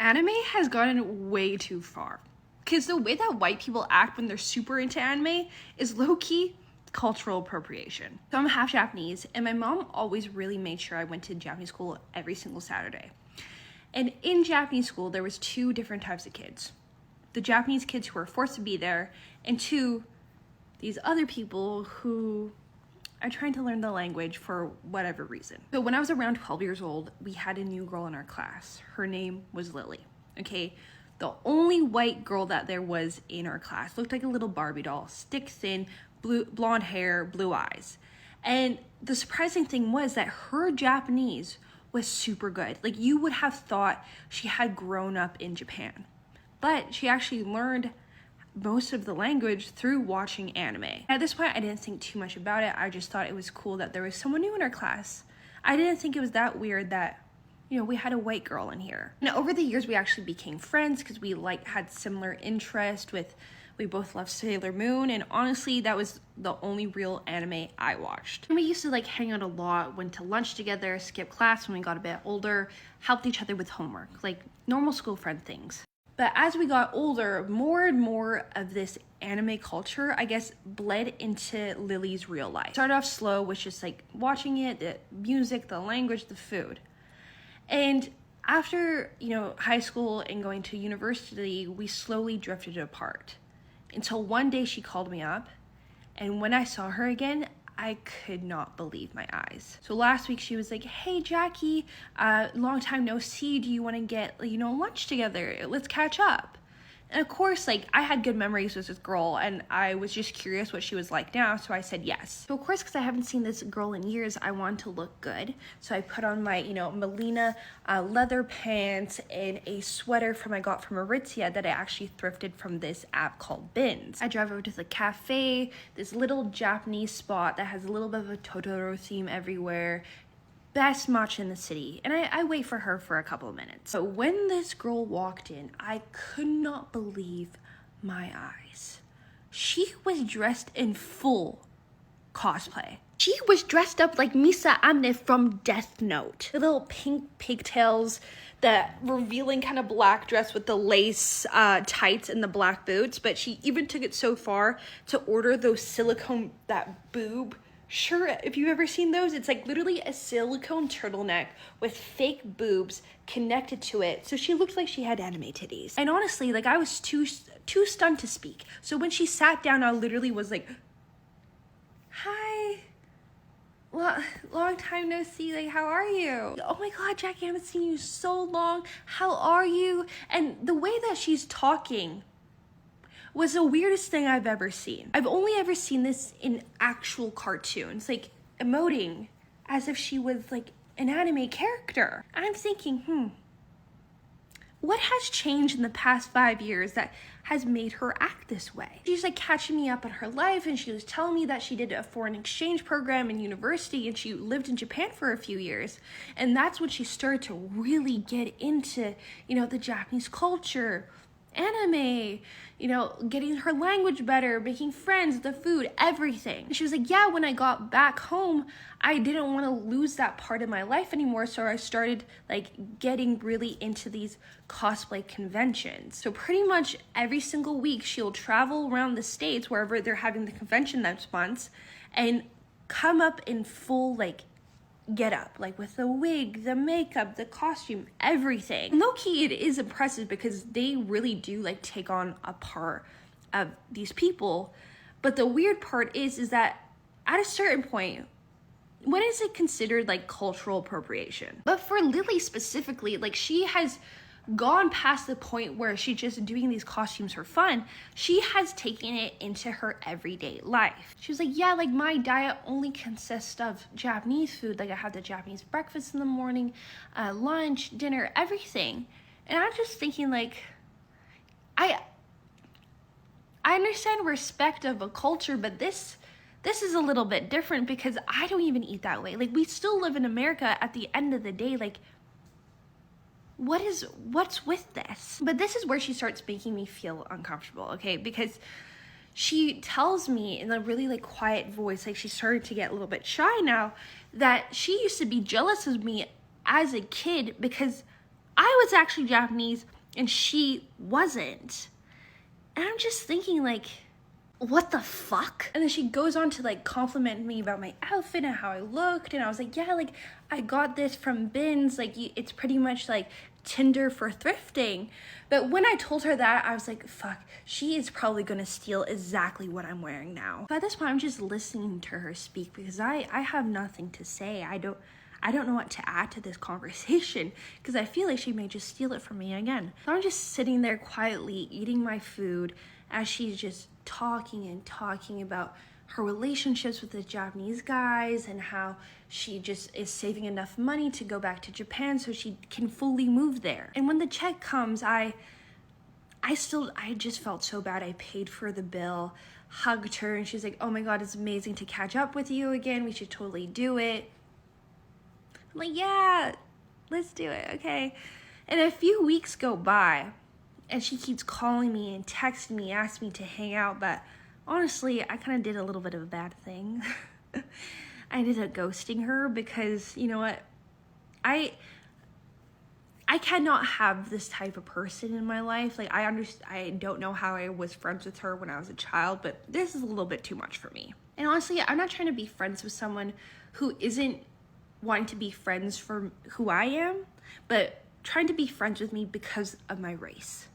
Anime has gotten way too far. Because the way that white people act when they're super into anime is low-key cultural appropriation. So I'm half Japanese, and my mom always really made sure I went to Japanese school every single Saturday. And in Japanese school, there was two different types of kids. The Japanese kids who were forced to be there, and two, these other people who are trying to learn the language for whatever reason. So when I was around 12 years old, we had a new girl in our class. Her name was Lily, okay? The only white girl that there was in our class. Looked like a little Barbie doll, stick thin, blonde hair, blue eyes. And the surprising thing was that her Japanese was super good. Like, you would have thought she had grown up in Japan. But she actually learned most of the language through watching anime. At this point, I didn't think too much about it. I just thought it was cool that there was someone new in our class. I didn't think it was that weird that, you know, we had a white girl in here. And over the years, we actually became friends because we had similar interest with, we both loved Sailor Moon, and honestly, that was the only real anime I watched. And we used to hang out a lot, went to lunch together, skip class when we got a bit older, helped each other with homework, normal school friend things. But as we got older, more and more of this anime culture, I guess, bled into Lily's real life. Started off slow with just watching it, the music, the language, the food. And after, high school and going to university, we slowly drifted apart. Until one day she called me up, and when I saw her again, I could not believe my eyes. So last week she was like, "Hey Jackie, long time no see. Do you want to get, lunch together? Let's catch up." And of course, I had good memories with this girl, and I was just curious what she was like now, so I said yes. So of course, because I haven't seen this girl in years, I wanted to look good. So I put on my, Melina leather pants and a sweater I got from Aritzia that I actually thrifted from this app called Bins. I drive over to the cafe, this little Japanese spot that has a little bit of a Totoro theme everywhere. Best matcha in the city, and I wait for her for a couple of minutes. But when this girl walked in, I could not believe my eyes. She was dressed in full cosplay. She was dressed up like Misa Amne from Death Note. The little pink pigtails, the revealing kind of black dress with the lace tights and the black boots, but she even took it so far to order those silicone, that boob. Sure, if you've ever seen those, it's literally a silicone turtleneck with fake boobs connected to it. So she looked like she had anime titties. And honestly, I was too stunned to speak. So when she sat down, I literally was like, "Hi, long time no see. How are you? Oh my God, Jackie, I haven't seen you so long. How are you?" And the way that she's talking was the weirdest thing I've ever seen. I've only ever seen this in actual cartoons, emoting as if she was an anime character. I'm thinking, what has changed in the past 5 years that has made her act this way? She's catching me up on her life, and she was telling me that she did a foreign exchange program in university and she lived in Japan for a few years. And that's when she started to really get into, the Japanese culture, anime, getting her language better, making friends, the food, everything. And she was like, "Yeah, when I got back home, I didn't want to lose that part of my life anymore, so I started getting really into these cosplay conventions." So pretty much every single week she'll travel around the States wherever they're having the convention that month and come up in full get up, with the wig, the makeup, the costume, everything. Low-key, it is impressive because they really do take on a part of these people. But the weird part is that at a certain point, when is it considered cultural appropriation? But for Lily specifically, she has gone past the point where she's just doing these costumes for fun. She has taken it into her everyday life. She was like, "Yeah, my diet only consists of Japanese food. I have the Japanese breakfast in the morning, lunch, dinner, everything." And I'm just thinking I understand respect of a culture, but this is a little bit different because I don't even eat that way. We still live in America. At the end of the day, what's with this? But this is where she starts making me feel uncomfortable, okay? Because she tells me in a really quiet voice, she's starting to get a little bit shy now, that she used to be jealous of me as a kid because I was actually Japanese and she wasn't. And I'm just thinking, like, what the fuck? And then she goes on to like compliment me about my outfit and how I looked, and I was like, yeah, like I got this from Bins, like it's pretty much like Tinder for thrifting. But when I told her that, I was like, fuck, she is probably gonna steal exactly what I'm wearing now. But at this point, I'm just listening to her speak because I have nothing to say. I don't know what to add to this conversation because I feel like she may just steal it from me again. So I'm just sitting there quietly eating my food as she's just talking and talking about her relationships with the Japanese guys and how she just is saving enough money to go back to Japan so she can fully move there. And when the check comes, I just felt so bad. I paid for the bill, hugged her, and she's like, oh my God, it's amazing to catch up with you again. We should totally do it. I'm like, yeah, let's do it, okay? And a few weeks go by, and she keeps calling me and texting me, asking me to hang out, but honestly, I kind of did a little bit of a bad thing. I ended up ghosting her because, you know what, I cannot have this type of person in my life. Like, I don't know how I was friends with her when I was a child, but this is a little bit too much for me. And honestly, I'm not trying to be friends with someone who isn't wanting to be friends for who I am, but trying to be friends with me because of my race.